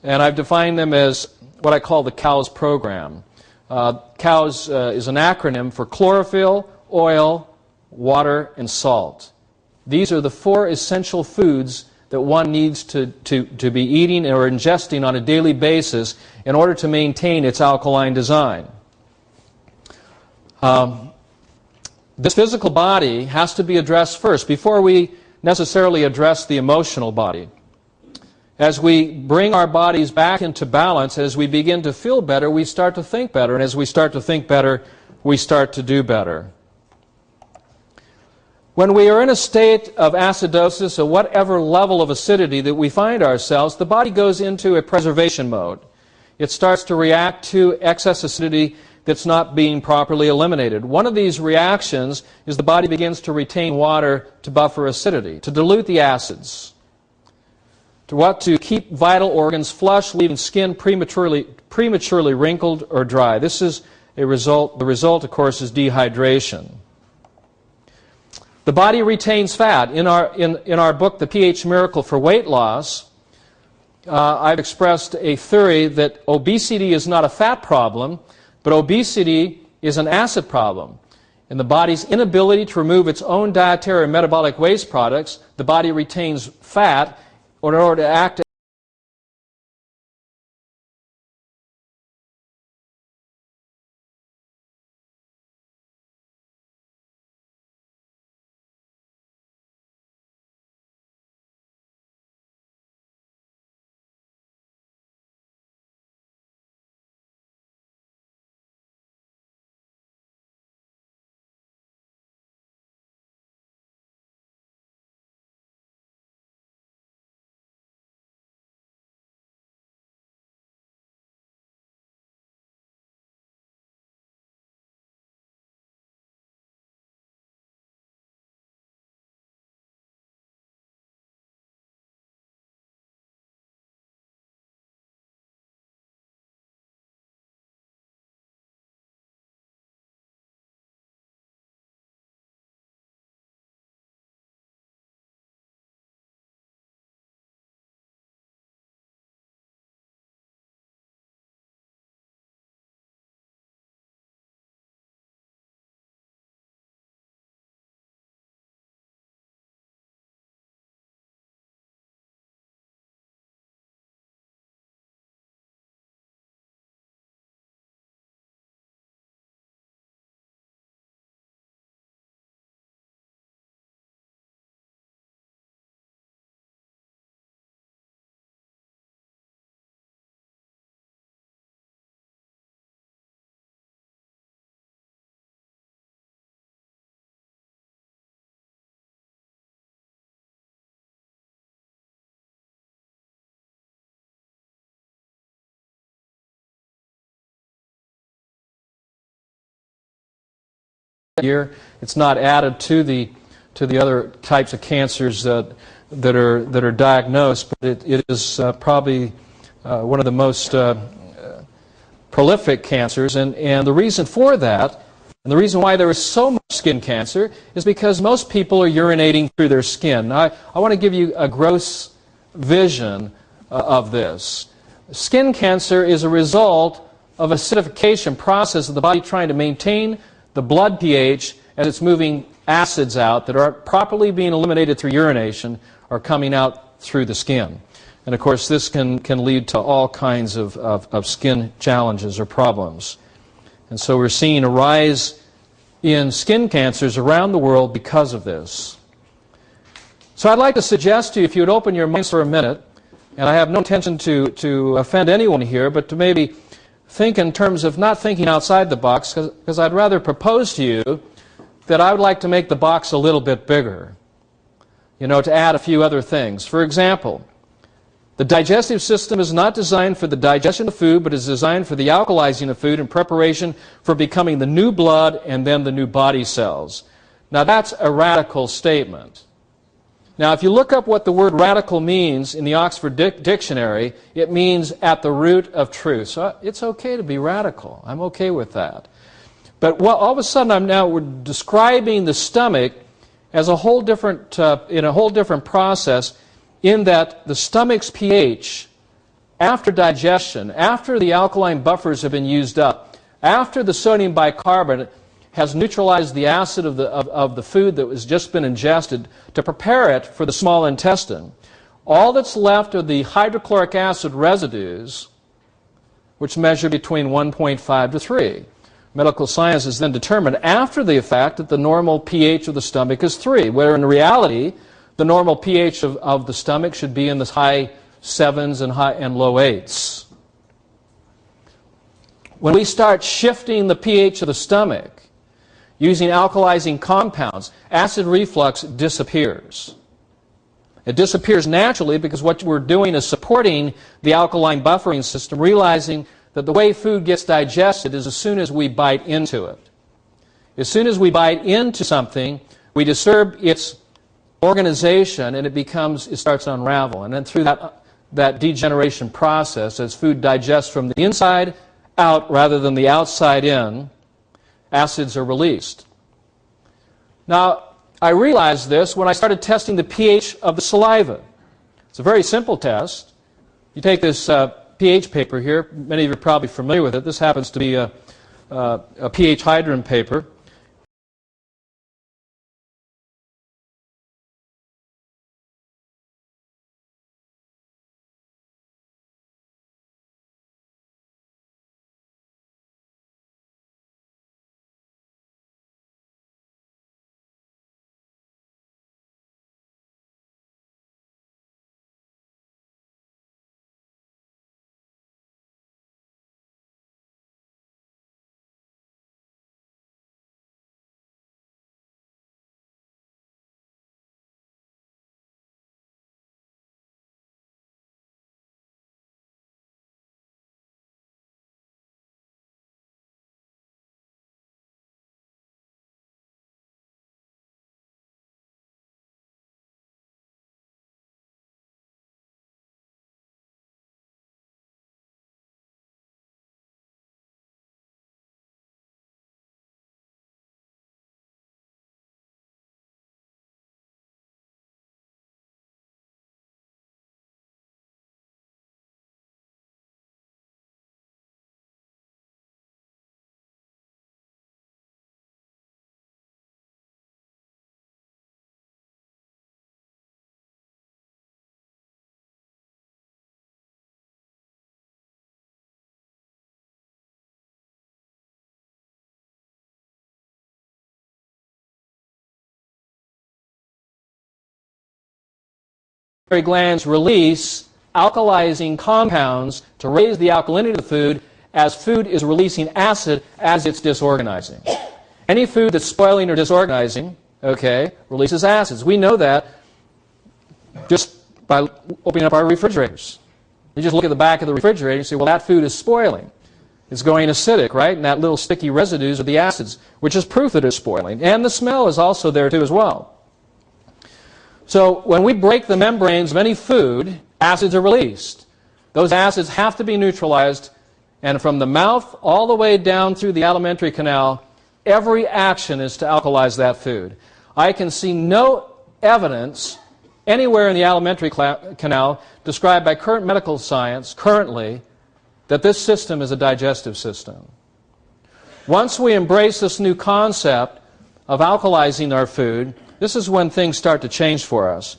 and I've defined them as what I call the COWS program. COWS is an acronym for chlorophyll, oil, water, and salt. These are the 4 essential foods that one needs to be eating or ingesting on a daily basis in order to maintain its alkaline design. This physical body has to be addressed first before we necessarily address the emotional body. As we bring our bodies back into balance, as we begin to feel better, we start to think better. And as we start to think better, we start to do better. When we are in a state of acidosis, or whatever level of acidity that we find ourselves, the body goes into a preservation mode. It starts to react to excess acidity that's not being properly eliminated. One of these reactions is the body begins to retain water to buffer acidity, to dilute the acids, to keep vital organs flush, leaving skin prematurely wrinkled or dry. This is the result, of course, is dehydration. The body retains fat. In our book, The pH Miracle for Weight Loss, I've expressed a theory that obesity is not a fat problem, but obesity is an acid problem. In the body's inability to remove its own dietary and metabolic waste products, the body retains fat in order to act year. It's not added to the other types of cancers that are diagnosed, but it is probably one of the most prolific cancers. And the reason for that, and the reason why there is so much skin cancer, is because most people are urinating through their skin. Now, I want to give you a gross vision of this. Skin cancer is a result of acidification process of the body trying to maintain the blood pH as it's moving acids out that aren't properly being eliminated through urination or coming out through the skin. And of course this can lead to all kinds of skin challenges or problems. And so we're seeing a rise in skin cancers around the world because of this. So I'd like to suggest to you, if you would open your minds for a minute, and I have no intention to offend anyone here, but to maybe think in terms of not thinking outside the box, because I'd rather propose to you that I would like to make the box a little bit bigger, to add a few other things. For example, the digestive system is not designed for the digestion of food, but is designed for the alkalizing of food in preparation for becoming the new blood and then the new body cells. Now that's a radical statement. Now, if you look up what the word radical means in the Oxford Dictionary, it means at the root of truth. So it's okay to be radical. I'm okay with that. But all of a sudden, we're describing the stomach as a whole different, in a whole different process, in that the stomach's pH after digestion, after the alkaline buffers have been used up, after the sodium bicarbonate has neutralized the acid of the food that has just been ingested to prepare it for the small intestine, all that's left are the hydrochloric acid residues, which measure between 1.5 to 3. Medical science has then determined after the fact that the normal pH of the stomach is 3, where in reality the normal pH of the stomach should be in the high 7s and low 8s. When we start shifting the pH of the stomach using alkalizing compounds, acid reflux disappears. It disappears naturally because what we're doing is supporting the alkaline buffering system, realizing that the way food gets digested is as soon as we bite into it. As soon as we bite into something, we disturb its organization and it starts to unravel. And then through that degeneration process, as food digests from the inside out rather than the outside in, acids are released. Now, I realized this when I started testing the pH of the saliva. It's a very simple test. You take this pH paper here. Many of you are probably familiar with it. This happens to be a pH hydrant paper. Glands release alkalizing compounds to raise the alkalinity of the food as food is releasing acid as it's disorganizing. Any food that's spoiling or disorganizing, releases acids. We know that just by opening up our refrigerators. You just look at the back of the refrigerator and say, well, that food is spoiling. It's going acidic, right? And that little sticky residues are the acids, which is proof that it's spoiling. And the smell is also there too as well. So when we break the membranes of any food, acids are released. Those acids have to be neutralized, and from the mouth all the way down through the alimentary canal, every action is to alkalize that food. I can see no evidence anywhere in the alimentary canal described by current medical science currently that this system is a digestive system. Once we embrace this new concept of alkalizing our food, this is when things start to change for us.